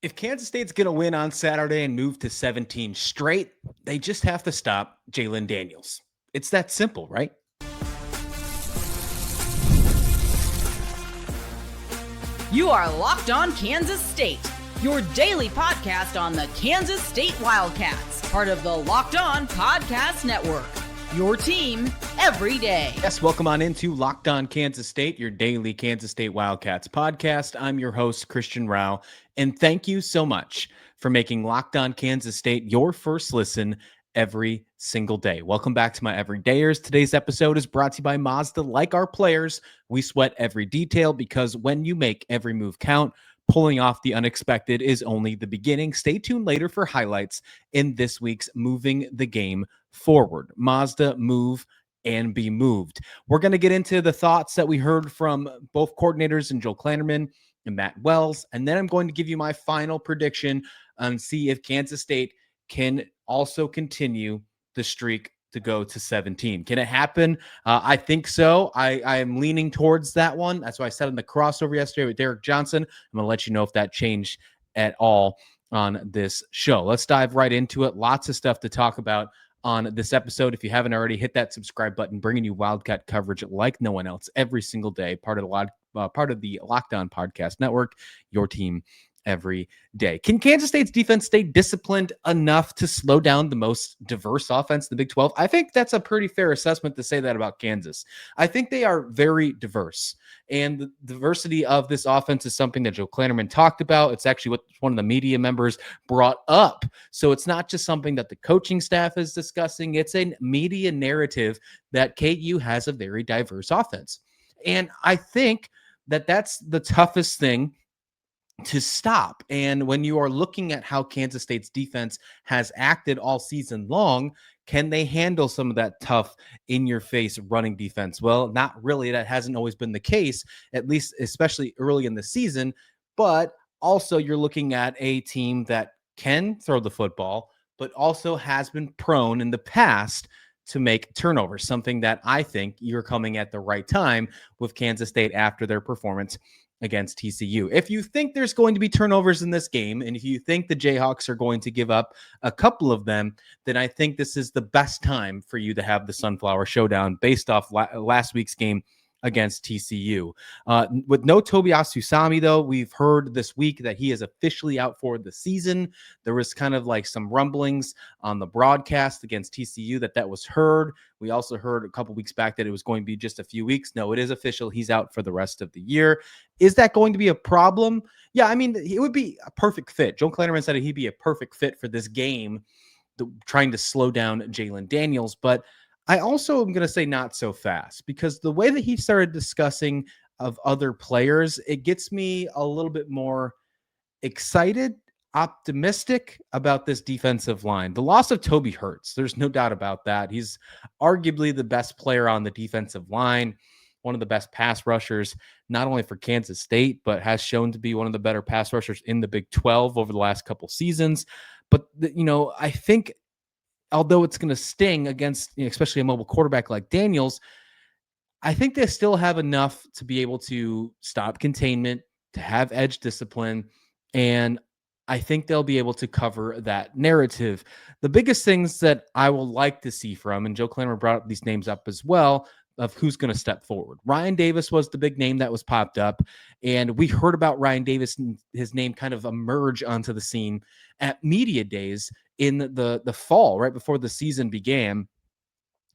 If Kansas State's going to win on Saturday and move to 17 straight, they just have to stop Jalon Daniels. It's that simple, right? You are Locked On Kansas State, your daily podcast on the Kansas State Wildcats, part of the Locked On Podcast Network, your team every day. Yes, welcome on into Locked On Kansas State, your daily Kansas State Wildcats podcast. I'm your host, Christian Rao, and thank you so much for making Locked On Kansas State your first listen every single day. Welcome back to my everydayers. Today's episode is brought to you by Mazda. Like our players, we sweat every detail because when you make every move count, pulling off the unexpected is only the beginning. Stay tuned later for highlights in this week's Moving the Game Forward. Mazda, move and be moved. We're going to get into the thoughts that we heard from both coordinators and Joel Klanderman and Matt Wells, and then I'm going to give you my final prediction and see if Kansas State can also continue the streak to go to 17. Can it happen? I think so. I am leaning towards that one. That's why I said in the crossover yesterday with Derek Johnson. I'm going to let you know if that changed at all on this show. Let's dive right into it. Lots of stuff to talk about on this episode. If you haven't already, hit that subscribe button, bringing you Wildcat coverage like no one else every single day. Part of the Locked On Podcast Network, your team every day. Can Kansas State's defense stay disciplined enough to slow down the most diverse offense in the Big 12? I think that's a pretty fair assessment to say that about Kansas. I think they are very diverse, and the diversity of this offense is something that Joe Klanderman talked about. It's actually what one of the media members brought up. So it's not just something that the coaching staff is discussing. It's a media narrative that KU has a very diverse offense. And I think that that's the toughest thing to stop. And when you are looking at how Kansas State's defense has acted all season long, can they handle some of that tough in-your-face running defense? Well, not really. That hasn't always been the case, at least especially early in the season. But also you're looking at a team that can throw the football, but also has been prone in the past to make turnovers, something that I think you're coming at the right time with Kansas State after their performance against TCU. If you think there's going to be turnovers in this game, and if you think the Jayhawks are going to give up a couple of them, then I think this is the best time for you to have the Sunflower Showdown based off last week's game against TCU. With no Tobi Osunsanmi, though, we've heard this week that he is officially out for the season. There was kind of like some rumblings on the broadcast against TCU that was heard. We also heard a couple weeks back that it was going to be just a few weeks. No, it is official. He's out for the rest of the year. Is that going to be a problem? Yeah, I mean, it would be a perfect fit. Joel Klanderman said he'd be a perfect fit for this game, trying to slow down Jalon Daniels, but I also am going to say not so fast, because the way that he started discussing of other players, it gets me a little bit more excited, optimistic about this defensive line. The loss of Tobi hurts. There's no doubt about that. He's arguably the best player on the defensive line, one of the best pass rushers, not only for Kansas State, but has shown to be one of the better pass rushers in the Big 12 over the last couple seasons. But, I think although it's going to sting against, especially a mobile quarterback like Daniels, I think they still have enough to be able to stop containment, to have edge discipline, and I think they'll be able to cover that narrative. The biggest things that I will like to see from, and Joe Klanderman brought up these names up as well, of who's going to step forward. Ryan Davis was the big name that was popped up, and we heard about Ryan Davis and his name kind of emerge onto the scene at media days in the fall, right before the season began,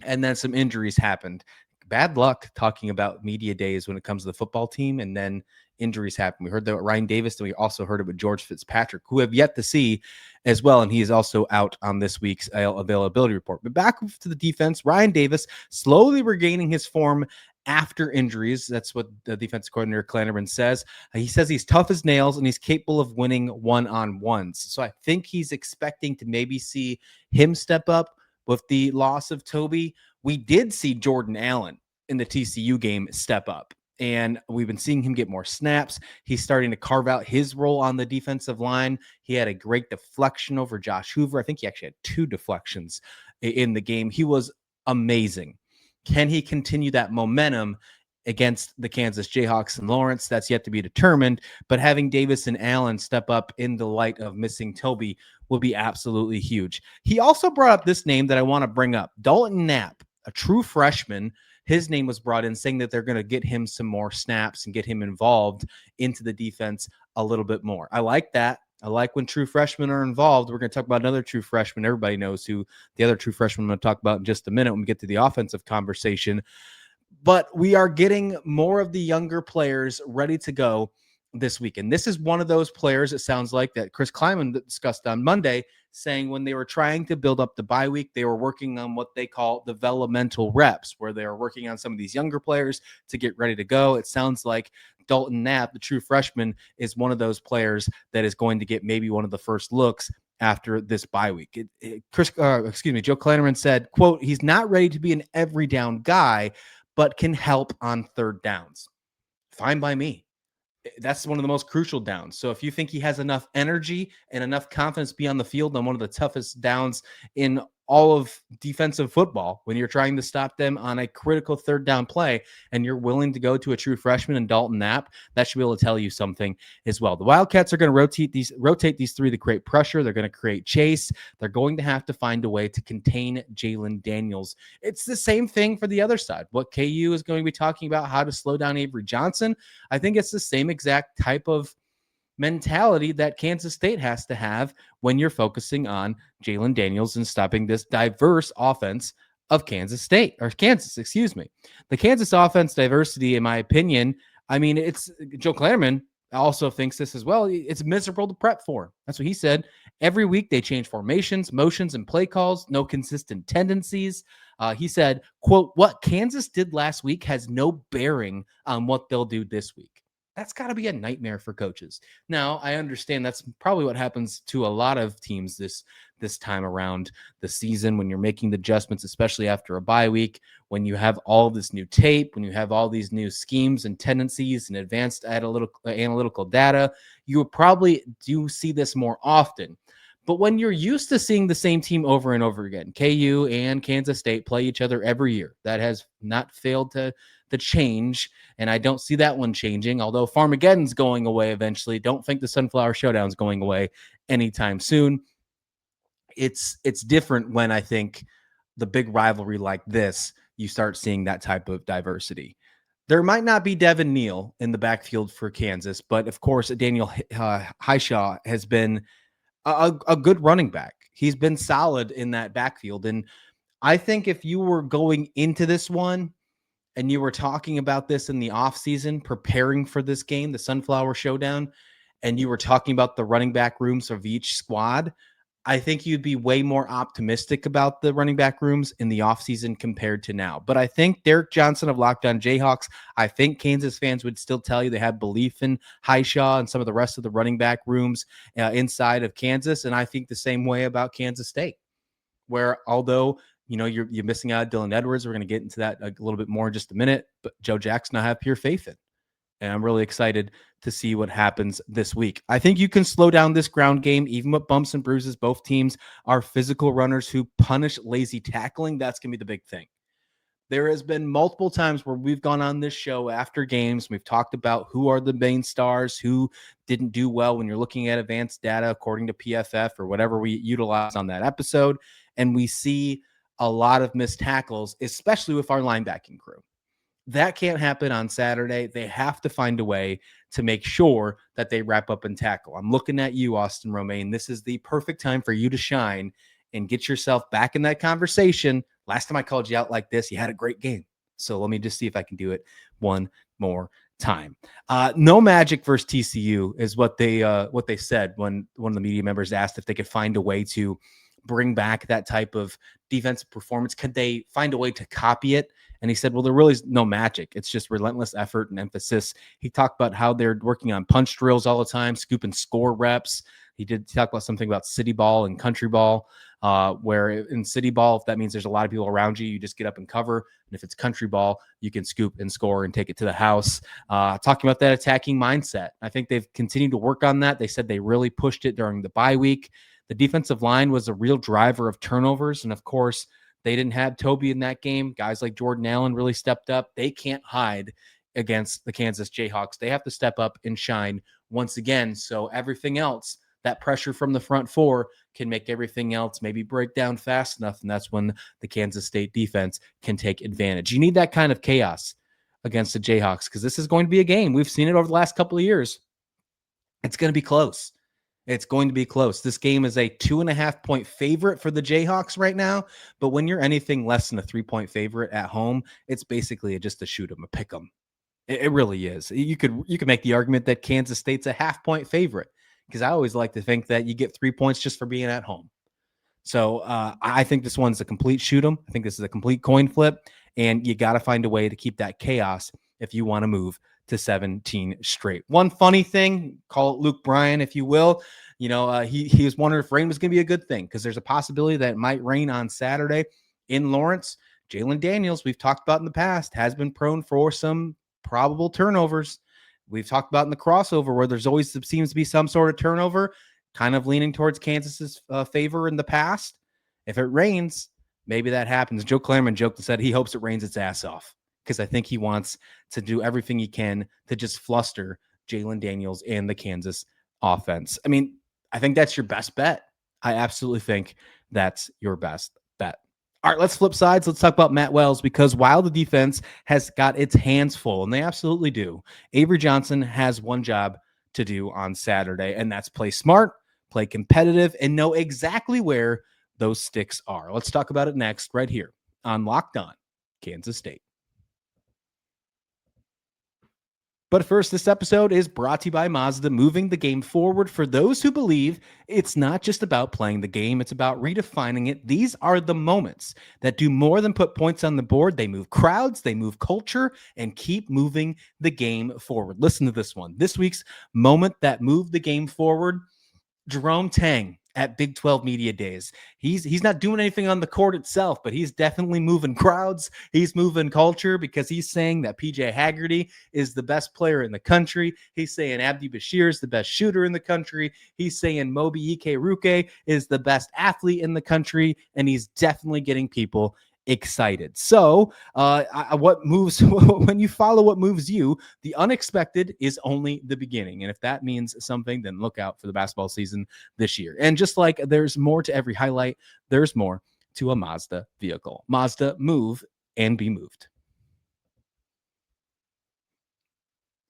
and then some injuries happened. Bad luck talking about media days when it comes to the football team, and then injuries happen. We heard that with Ryan Davis, and we also heard it with George Fitzpatrick, who have yet to see as well, and he is also out on this week's availability report. But back to the defense, Ryan Davis slowly regaining his form after injuries. That's what the defensive coordinator Klanderman says. He says he's tough as nails and he's capable of winning one-on-ones. So I think he's expecting to maybe see him step up with the loss of Tobi. We did see Jordan Allen in the TCU game step up, and we've been seeing him get more snaps. He's starting to carve out his role on the defensive line. He had a great deflection over Josh Hoover. I think he actually had 2 deflections in the game. He was amazing. Can he continue that momentum against the Kansas Jayhawks and Lawrence. That's yet to be determined, but having Davis and Allen step up in the light of missing Tobi will be absolutely huge. He also brought up this name that I want to bring up, Dalton Knapp, a true freshman. His name was brought in, saying that they're going to get him some more snaps and get him involved into the defense a little bit more. I like that. I like when true freshmen are involved. We're going to talk about another true freshman. Everybody knows who the other true freshman I'm going to talk about in just a minute when we get to the offensive conversation. But we are getting more of the younger players ready to go this week. And this is one of those players, it sounds like, that Chris Kleiman discussed on Monday, saying when they were trying to build up the bye week, they were working on what they call developmental reps, where they are working on some of these younger players to get ready to go. It sounds like Dalton Knapp, the true freshman, is one of those players that is going to get maybe one of the first looks after this bye week. Joe Klanderman said, quote, he's not ready to be an every down guy, but can help on third downs. Fine by me. That's one of the most crucial downs. So if you think he has enough energy and enough confidence to be on the field on one of the toughest downs in all of defensive football, when you're trying to stop them on a critical third down play, and you're willing to go to a true freshman and Dalton Knapp, that should be able to tell you something as well. The Wildcats are going to rotate these three to create pressure. They're going to create chase. They're going to have to find a way to contain Jalon Daniels. It's the same thing for the other side. What KU is going to be talking about, how to slow down Avery Johnson, I think it's the same exact type of mentality that Kansas State has to have when you're focusing on Jalon Daniels and stopping this diverse offense of Kansas. The Kansas offense diversity, in my opinion, I mean, it's Joe Klanderman also thinks this as well. It's miserable to prep for. That's what he said. Every week they change formations, motions, and play calls, no consistent tendencies. He said, quote, what Kansas did last week has no bearing on what they'll do this week. That's got to be a nightmare for coaches. Now, I understand that's probably what happens to a lot of teams this time around the season when you're making the adjustments, especially after a bye week, when you have all this new tape, when you have all these new schemes and tendencies and advanced analytical data, you probably do see this more often. But when you're used to seeing the same team over and over again, KU and Kansas State play each other every year. That has not failed to change, and I don't see that one changing, although Farmageddon's going away eventually. Don't think the Sunflower Showdown's going away anytime soon. It's different when I think the big rivalry like this, you start seeing that type of diversity. There might not be Devin Neal in the backfield for Kansas, but of course, Daniel Highshaw has been a good running back. He's been solid in that backfield. And I think if you were going into this one and you were talking about this in the offseason, preparing for this game, the Sunflower Showdown, and you were talking about the running back rooms of each squad, I think you'd be way more optimistic about the running back rooms in the offseason compared to now. But I think Derek Johnson of Locked On Jayhawks, I think Kansas fans would still tell you they have belief in Highshaw and some of the rest of the running back rooms inside of Kansas. And I think the same way about Kansas State, where although you're missing out Dylan Edwards, we're going to get into that a little bit more in just a minute, but Joe Jackson I have pure faith in. And I'm really excited to see what happens this week. I think you can slow down this ground game, even with bumps and bruises. Both teams are physical runners who punish lazy tackling. That's going to be the big thing. There has been multiple times where we've gone on this show after games. We've talked about who are the main stars, who didn't do well when you're looking at advanced data according to PFF or whatever we utilize on that episode. And we see a lot of missed tackles, especially with our linebacking crew. That can't happen on Saturday. They have to find a way to make sure that they wrap up and tackle. I'm looking at you, Austin Romaine. This is the perfect time for you to shine and get yourself back in that conversation. Last time I called you out like this, you had a great game. So let me just see if I can do it one more time. No magic versus TCU is what they said when one of the media members asked if they could find a way to bring back that type of defensive performance. Could they find a way to copy it? And he said, well, there really is no magic. It's just relentless effort and emphasis. He talked about how they're working on punch drills all the time, scoop and score reps. He did talk about something about city ball and country ball, where in city ball, if that means there's a lot of people around you, you just get up and cover. And if it's country ball, you can scoop and score and take it to the house. Talking about that attacking mindset. I think they've continued to work on that. They said they really pushed it during the bye week. The defensive line was a real driver of turnovers. And of course, they didn't have Tobi in that game. Guys like Jordan Allen really stepped up. They can't hide against the Kansas Jayhawks. They have to step up and shine once again. So everything else, that pressure from the front four can make everything else maybe break down fast enough. And that's when the Kansas State defense can take advantage. You need that kind of chaos against the Jayhawks because this is going to be a game. We've seen it over the last couple of years. It's going to be close. It's going to be close. This game is a 2.5-point favorite for the Jayhawks right now. But when you're anything less than a 3-point favorite at home, it's basically just a shoot 'em, a pick 'em. It really is. You could make the argument that Kansas State's a 0.5-point favorite because I always like to think that you get 3 points just for being at home. So I think this one's a complete shoot 'em. I think this is a complete coin flip, and you got to find a way to keep that chaos if you want to move to 17 straight. One funny thing, call it Luke Bryan, if you will. He was wondering if rain was going to be a good thing because there's a possibility that it might rain on Saturday in Lawrence. Jalon Daniels, we've talked about in the past, has been prone for some probable turnovers. We've talked about in the crossover where there's always seems to be some sort of turnover, kind of leaning towards Kansas's favor in the past. If it rains, maybe that happens. Joe Klanderman joked and said he hopes it rains its ass off because I think he wants to do everything he can to just fluster Jalon Daniels and the Kansas offense. I mean, I think that's your best bet. I absolutely think that's your best bet. All right, let's flip sides. Let's talk about Matt Wells because while the defense has got its hands full, and they absolutely do, Avery Johnson has one job to do on Saturday, and that's play smart, play competitive, and know exactly where those sticks are. Let's talk about it next right here on Locked On Kansas State. But first, this episode is brought to you by Mazda, moving the game forward for those who believe it's not just about playing the game, it's about redefining it. These are the moments that do more than put points on the board. They move crowds, they move culture, and keep moving the game forward. Listen to this one. This week's moment that moved the game forward, Jerome Tang at Big 12 Media Days. He's not doing anything on the court itself, but he's definitely moving crowds. He's moving culture because he's saying that PJ Haggerty is the best player in the country. He's saying Abdi Bashir is the best shooter in the country. He's saying Moby Ike-Ruke is the best athlete in the country, and he's definitely getting people excited. So what moves when you follow what moves you, the unexpected is only the beginning. And if that means something, then look out for the basketball season this year. And just like there's more to every highlight, there's more to a Mazda vehicle. Mazda, move and be moved.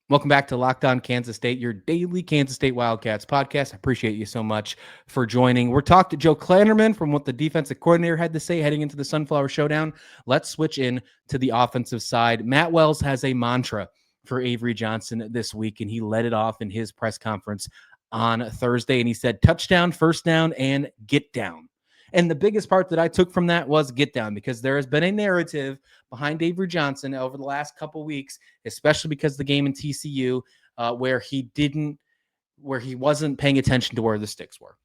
Welcome back to Locked On Kansas State, your daily Kansas State Wildcats podcast. I appreciate you so much for joining. We're talking to Joe Klanderman from what the defensive coordinator had to say heading into the Sunflower Showdown. Let's switch in to the offensive side. Matt Wells has a mantra for Avery Johnson this week, and he led it off in his press conference on Thursday, and he said, touchdown, first down, and get down. And the biggest part that I took from that was get down, because there has been a narrative behind Avery Johnson over the last couple weeks, especially because the game in TCU, where he wasn't paying attention to where the sticks were.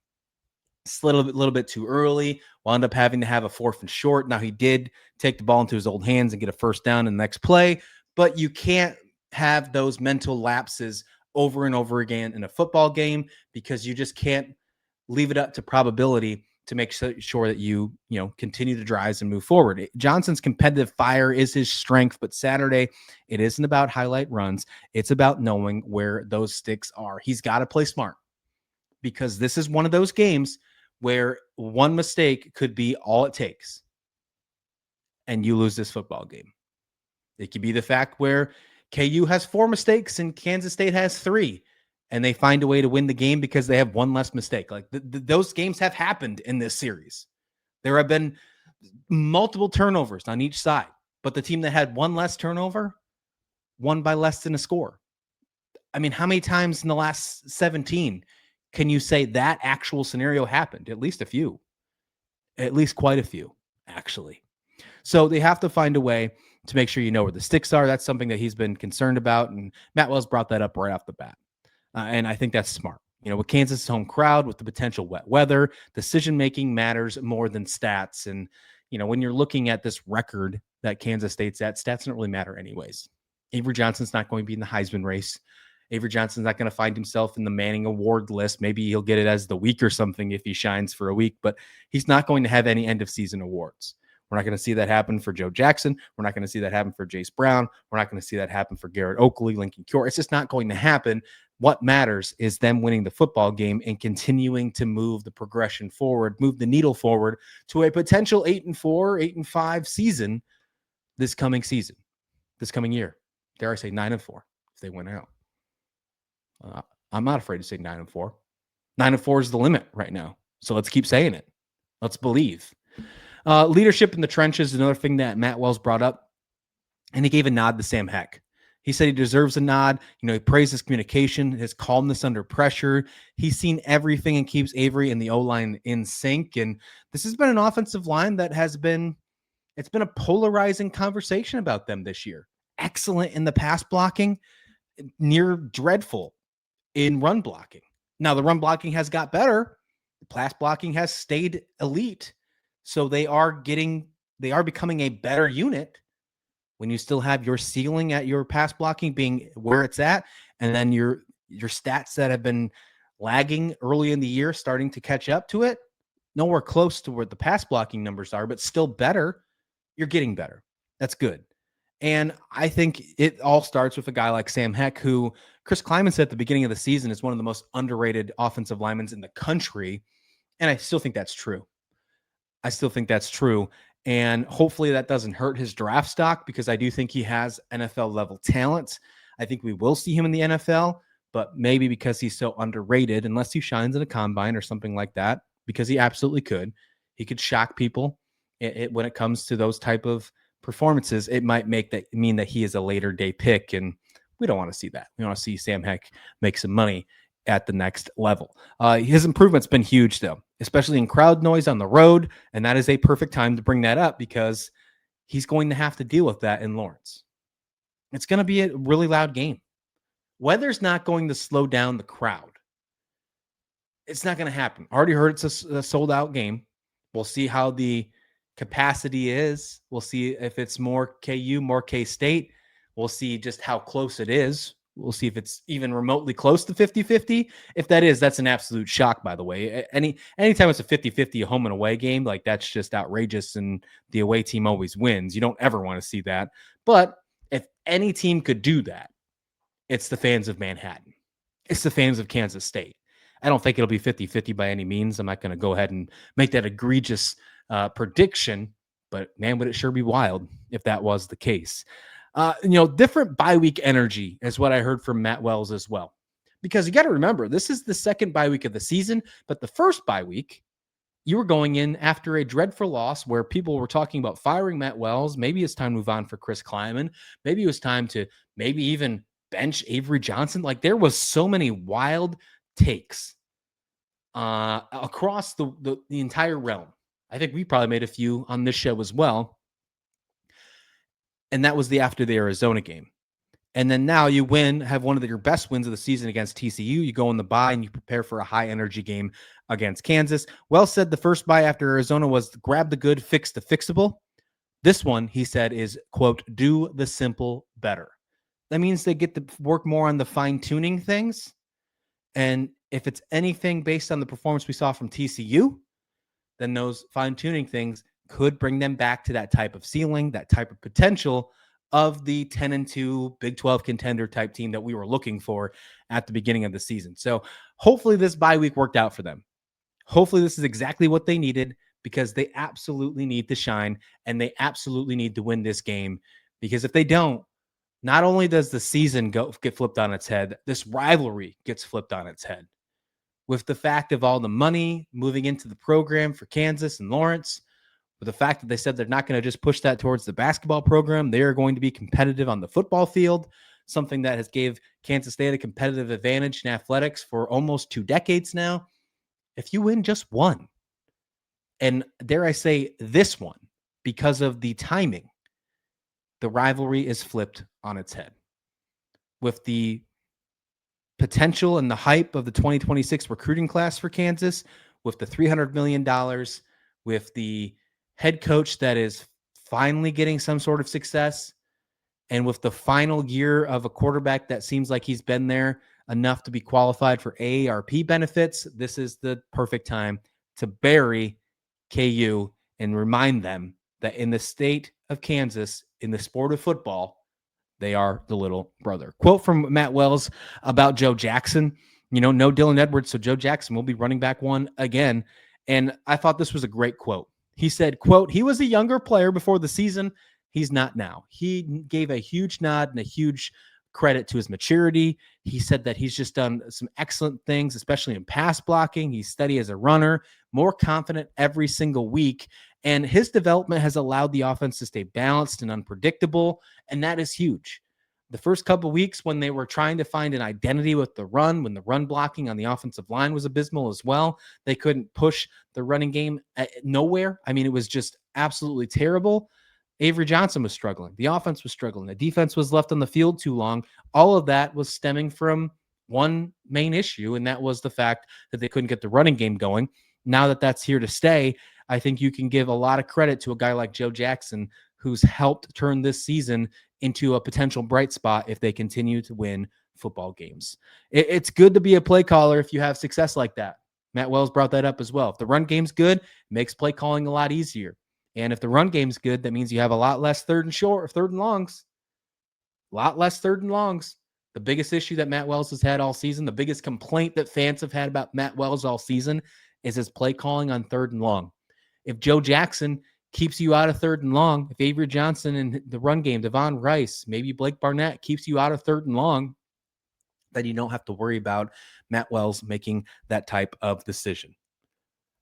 Slid a little bit too early, wound up having to have a 4th and short. Now he did take the ball into his old hands and get a first down in the next play, but you can't have those mental lapses over and over again in a football game because you just can't leave it up to probability to make sure that you continue to drive and move forward. Johnson's competitive fire is his strength, but Saturday, it isn't about highlight runs. It's about knowing where those sticks are. He's got to play smart because this is one of those games where one mistake could be all it takes and you lose this football game. It could be the fact where KU has 4 mistakes and Kansas State has 3. And they find a way to win the game because they have one less mistake. Like those games have happened in this series. There have been multiple turnovers on each side, but the team that had one less turnover won by less than a score. I mean, how many times in the last 17 can you say that actual scenario happened? At least a few. At least quite a few, actually. So they have to find a way to make sure you know where the sticks are. That's something that he's been concerned about, and Matt Wells brought that up right off the bat. And I think that's smart. With Kansas' home crowd, with the potential wet weather, decision-making matters more than stats. And, when you're looking at this record that Kansas State's at, stats don't really matter anyways. Avery Johnson's not going to be in the Heisman race. Avery Johnson's not going to find himself in the Manning Award list. Maybe he'll get it as the week or something if he shines for a week, but he's not going to have any end-of-season awards. We're not going to see that happen for Joe Jackson. We're not going to see that happen for Jace Brown. We're not going to see that happen for Garrett Oakley, Lincoln Cure. It's just not going to happen. What matters is them winning the football game and continuing to move the progression forward, move the needle forward to a potential 8-4, 8-5 season this coming year. Dare I say 9-4 if they win out. I'm not afraid to say 9-4. 9-4 is the limit right now. So let's keep saying it. Let's believe. Leadership in the trenches is another thing that Matt Wells brought up. And he gave a nod to Sam Heck. He said he deserves a nod. He praised his communication, his calmness under pressure. He's seen everything and keeps Avery and the O-line in sync. And this has been an offensive line that it's been a polarizing conversation about them this year. Excellent in the pass blocking, near dreadful in run blocking. Now, the run blocking has got better. The pass blocking has stayed elite. So they are becoming a better unit when you still have your ceiling at your pass blocking being where it's at, and then your stats that have been lagging early in the year starting to catch up to it. Nowhere close to where the pass blocking numbers are, but still better. You're getting better. That's good. And I think it all starts with a guy like Sam Heck, who Chris Kleiman said at the beginning of the season is one of the most underrated offensive linemen in the country. And I still think that's true. And hopefully that doesn't hurt his draft stock, because I do think he has NFL level talent. I think we will see him in the NFL, but maybe because he's so underrated, unless he shines in a combine or something like that, because he absolutely could. He could shock people when it comes to those type of performances. It might mean that he is a later day pick, and we don't want to see that. We want to see Sam Heck make some money at the next level. His improvement's been huge, though, especially in crowd noise on the road, and that is a perfect time to bring that up, because he's going to have to deal with that in Lawrence. It's going to be a really loud game. Weather's not going to slow down the crowd. It's not going to happen. Already heard it's a sold-out game. We'll see how the capacity is. We'll see if it's more KU, more K-State. We'll see just how close it is. We'll see if it's even remotely close to 50-50. If that is, that's an absolute shock, by the way. Anytime it's a 50-50 home and away game, like, that's just outrageous, and the away team always wins. You don't ever want to see that. But if any team could do that, it's the fans of Manhattan. It's the fans of Kansas State. I don't think it'll be 50-50 by any means. I'm not going to go ahead and make that egregious prediction, but man, would it sure be wild if that was the case. Different bye week energy is what I heard from Matt Wells as well. Because you got to remember, this is the second bye week of the season, but the first bye week, you were going in after a dreadful loss where people were talking about firing Matt Wells. Maybe it's time to move on for Chris Kleiman. Maybe it was time to maybe even bench Avery Johnson. Like, there was so many wild takes across the entire realm. I think we probably made a few on this show as well. And that was after the Arizona game. And then now you have one of your best wins of the season against TCU. You go in the bye and you prepare for a high energy game against Kansas. Wells said the first bye after Arizona was grab the good, fix the fixable. This one, he said, is, quote, do the simple better. That means they get to work more on the fine tuning things. And if it's anything based on the performance we saw from TCU, then those fine tuning things could bring them back to that type of ceiling, that type of potential of the 10-2 Big 12 contender type team that we were looking for at the beginning of the season. So hopefully this bye week worked out for them. Hopefully this is exactly what they needed, because they absolutely need to shine and they absolutely need to win this game. Because if they don't, not only does the season get flipped on its head, this rivalry gets flipped on its head. With the fact of all the money moving into the program for Kansas and Lawrence, with the fact that they said they're not going to just push that towards the basketball program, they are going to be competitive on the football field, something that has gave Kansas State a competitive advantage in athletics for almost 2 decades now. If you win just one, and dare I say this one, because of the timing, the rivalry is flipped on its head. With the potential and the hype of the 2026 recruiting class for Kansas, with the $300 million, with the head coach that is finally getting some sort of success, and with the final year of a quarterback that seems like he's been there enough to be qualified for AARP benefits, this is the perfect time to bury KU and remind them that in the state of Kansas, in the sport of football, they are the little brother. Quote from Matt Wells about Joe Jackson. No Dylan Edwards, so Joe Jackson will be running back one again. And I thought this was a great quote. He said, quote, "He was a younger player before the season. He's not now." He gave a huge nod and a huge credit to his maturity. He said that he's just done some excellent things, especially in pass blocking. He's steady as a runner, more confident every single week. And his development has allowed the offense to stay balanced and unpredictable. And that is huge. The first couple of weeks when they were trying to find an identity with the run, when the run blocking on the offensive line was abysmal as well, they couldn't push the running game nowhere. I mean, it was just absolutely terrible. Avery Johnson was struggling. The offense was struggling. The defense was left on the field too long. All of that was stemming from one main issue, and that was the fact that they couldn't get the running game going. Now that that's here to stay, I think you can give a lot of credit to a guy like Joe Jackson, who's helped turn this season into a potential bright spot if they continue to win football games. It's good to be a play caller if you have success like that. Matt Wells brought that up as well. If the run game's good, it makes play calling a lot easier. And if the run game's good, that means you have a lot less third and longs. A lot less third and longs. The biggest issue that Matt Wells has had all season, the biggest complaint that fans have had about Matt Wells all season is his play calling on third and long. If Joe Jackson keeps you out of third and long, if Avery Johnson in the run game, Devon Rice, maybe Blake Barnett keeps you out of third and long, then you don't have to worry about Matt Wells making that type of decision.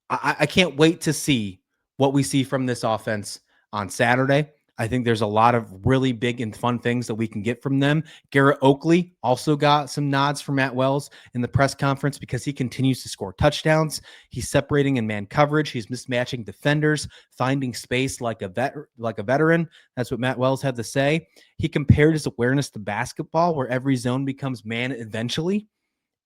I can't wait to see what we see from this offense on Saturday. I think there's a lot of really big and fun things that we can get from them. Garrett Oakley also got some nods from Matt Wells in the press conference because he continues to score touchdowns. He's separating in man coverage. He's mismatching defenders, finding space like a veteran. That's what Matt Wells had to say. He compared his awareness to basketball, where every zone becomes man eventually.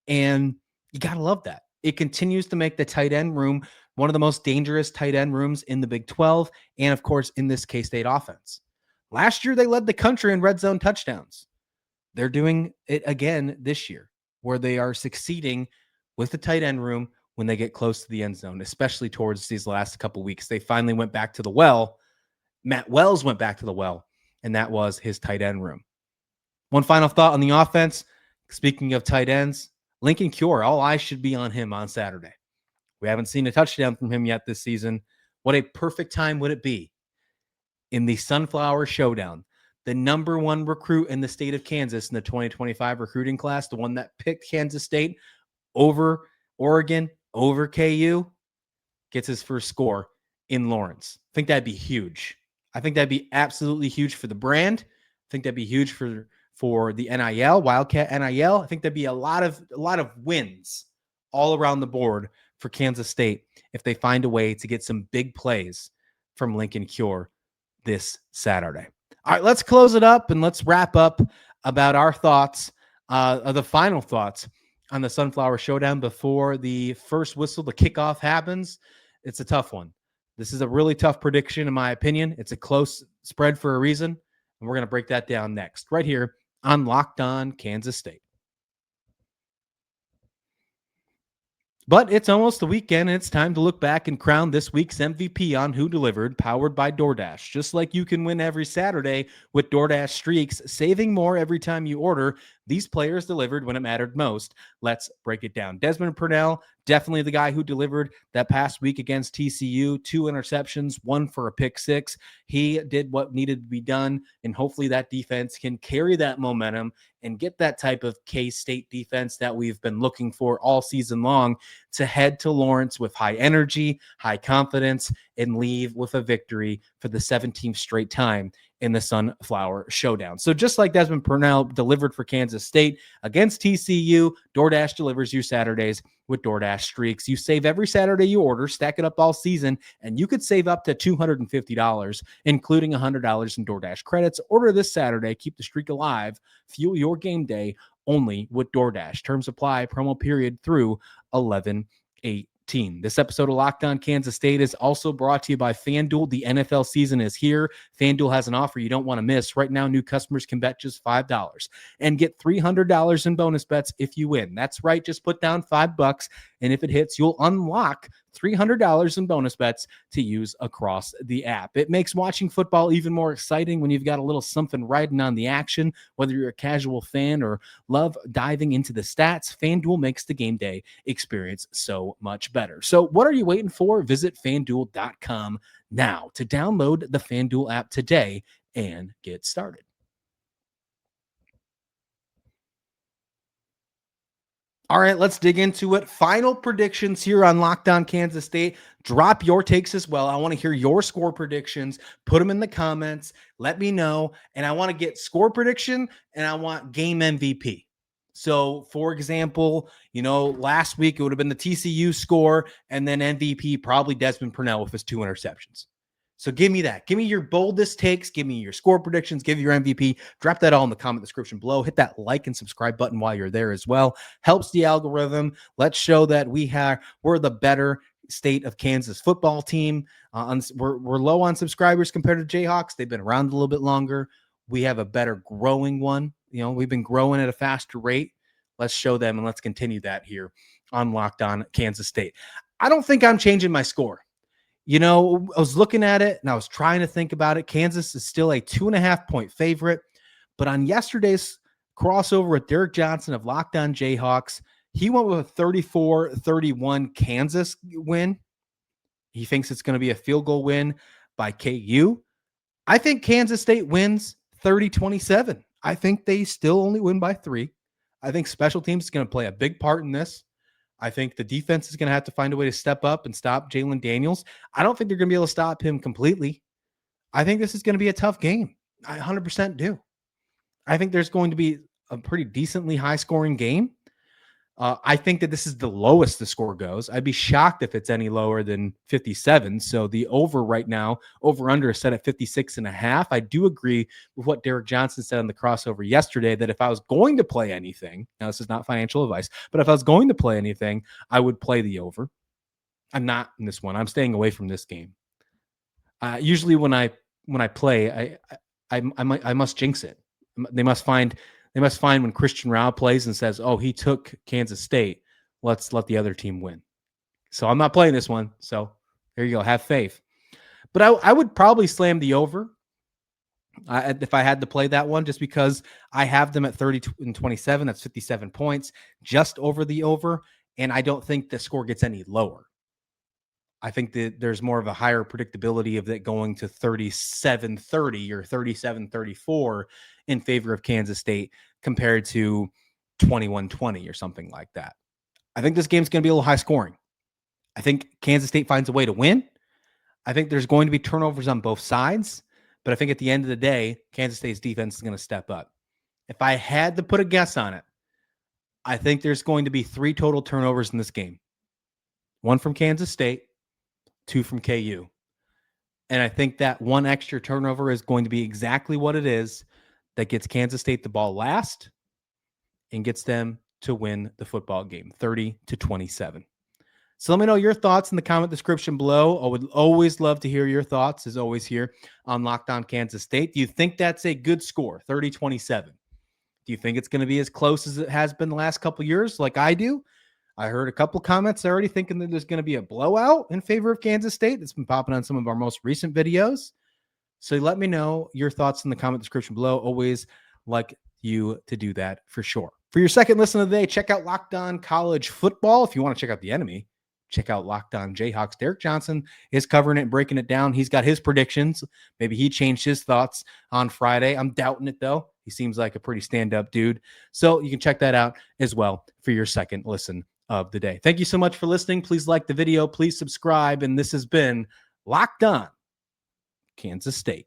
And you got to love that. It continues to make the tight end room one of the most dangerous tight end rooms in the Big 12, and of course, in this K-State offense. Last year, they led the country in red zone touchdowns. They're doing it again this year, where they are succeeding with the tight end room when they get close to the end zone, especially towards these last couple weeks. They finally went back to the well. Matt Wells went back to the well, and that was his tight end room. One final thought on the offense. Speaking of tight ends, Lincoln Cure, all eyes should be on him on Saturday. We haven't seen a touchdown from him yet this season. What a perfect time would it be in the Sunflower Showdown, the number one recruit in the state of Kansas in the 2025 recruiting class, the one that picked Kansas State over Oregon, over KU, gets his first score in Lawrence. I think that'd be huge. I think that'd be absolutely huge for the brand. I think that'd be huge for the NIL, Wildcat NIL. I think there'd be a lot of wins all around the board for Kansas State if they find a way to get some big plays from Lincoln Cure this Saturday. All right, let's close it up and let's wrap up about our thoughts, the final thoughts on the Sunflower Showdown before the first whistle, the kickoff happens. It's a tough one. This is a really tough prediction, in my opinion. It's a close spread for a reason, and we're going to break that down next, right here on Locked On Kansas State. But it's almost the weekend, and it's time to look back and crown this week's MVP on Who Delivered, powered by DoorDash. Just like you can win every Saturday with DoorDash Streaks, saving more every time you order, these players delivered when it mattered most. Let's break it down. Desmond Purnell, definitely the guy who delivered that past week against TCU. 2 interceptions, 1 for a pick 6. He did what needed to be done, and hopefully that defense can carry that momentum and get that type of K-State defense that we've been looking for all season long to head to Lawrence with high energy, high confidence, and leave with a victory for the 17th straight time in the Sunflower Showdown. So just like Desmond Purnell delivered for Kansas State against TCU, DoorDash delivers you Saturdays with DoorDash Streaks. You save every Saturday you order, stack it up all season, and you could save up to $250, including $100 in DoorDash credits. Order this Saturday. Keep the streak alive. Fuel your game day only with DoorDash. Terms apply. Promo period through 11/8. This episode of Locked On Kansas State is also brought to you by FanDuel. The NFL season is here. FanDuel has an offer you don't want to miss. Right now, new customers can bet just $5 and get $300 in bonus bets if you win. That's right. Just put down $5, and if it hits, you'll unlock $300 in bonus bets to use across the app. It makes watching football even more exciting when you've got a little something riding on the action. Whether you're a casual fan or love diving into the stats, FanDuel makes the game day experience so much better. So what are you waiting for? Visit FanDuel.com now to download the FanDuel app today and get started. All right, let's dig into it. Final predictions here on Locked On Kansas State. Drop your takes as well. I want to hear your score predictions. Put them in the comments. Let me know. And I want to get score prediction and I want game MVP. So, for example, last week it would have been the TCU score and then MVP, probably Desmond Purnell with his 2 interceptions. So give me that. Give me your boldest takes. Give me your score predictions. Give your MVP. Drop that all in the comment description below. Hit that like and subscribe button while you're there as well. Helps the algorithm. Let's show that we're the better state of Kansas football team. We're low on subscribers compared to Jayhawks. They've been around a little bit longer. We have a better growing one. We've been growing at a faster rate. Let's show them and let's continue that here on Locked On Kansas State. I don't think I'm changing my score. I was looking at it and I was trying to think about it. Kansas is still a 2.5-point favorite, but on yesterday's crossover with Derek Johnson of Locked On Jayhawks, he went with a 34-31 Kansas win. He thinks it's going to be a field goal win by KU. I think Kansas State wins 30-27. I think they still only win by 3. I think special teams is going to play a big part in this. I think the defense is going to have to find a way to step up and stop Jalon Daniels. I don't think they're going to be able to stop him completely. I think this is going to be a tough game. I 100% do. I think there's going to be a pretty decently high-scoring game. I think that this is the lowest the score goes. I'd be shocked if it's any lower than 57. So the over right now, over-under is set at 56.5. I do agree with what Derek Johnson said on the crossover yesterday, that if I was going to play anything, now this is not financial advice, but if I was going to play anything, I would play the over. I'm not in this one. I'm staying away from this game. Usually when I play, I must jinx it. They must find when Christian Rao plays and says, oh, he took Kansas State, let's let the other team win. So I'm not playing this one. So there you go. Have faith. But I would probably slam the over if I had to play that one, just because I have them at 30-27. That's 57 points, just over the over. And I don't think the score gets any lower. I think that there's more of a higher predictability of that going to 37-30 or 37-34 in favor of Kansas State compared to 21-20 or something like that. I think this game's going to be a little high scoring. I think Kansas State finds a way to win. I think there's going to be turnovers on both sides, but I think at the end of the day, Kansas State's defense is going to step up. If I had to put a guess on it, I think there's going to be 3 total turnovers in this game. 1 from Kansas State, 2 from KU. And I think that 1 extra turnover is going to be exactly what it is that gets Kansas State the ball last and gets them to win the football game, 30-27. So let me know your thoughts in the comment description below. I would always love to hear your thoughts, as always, here on Locked On Kansas State. Do you think that's a good score, 30-27? Do you think it's going to be as close as it has been the last couple of years, like I do? I heard a couple comments already thinking that there's going to be a blowout in favor of Kansas State. It's been popping on some of our most recent videos. So let me know your thoughts in the comment description below. Always like you to do that for sure. For your second listen of the day, check out Locked On College Football. If you want to check out the enemy, check out Locked On Jayhawks. Derek Johnson is covering it and breaking it down. He's got his predictions. Maybe he changed his thoughts on Friday. I'm doubting it, though. He seems like a pretty stand-up dude. So you can check that out as well for your second listen of the day. Thank you so much for listening. Please like the video. Please subscribe. And this has been Locked On Kansas State.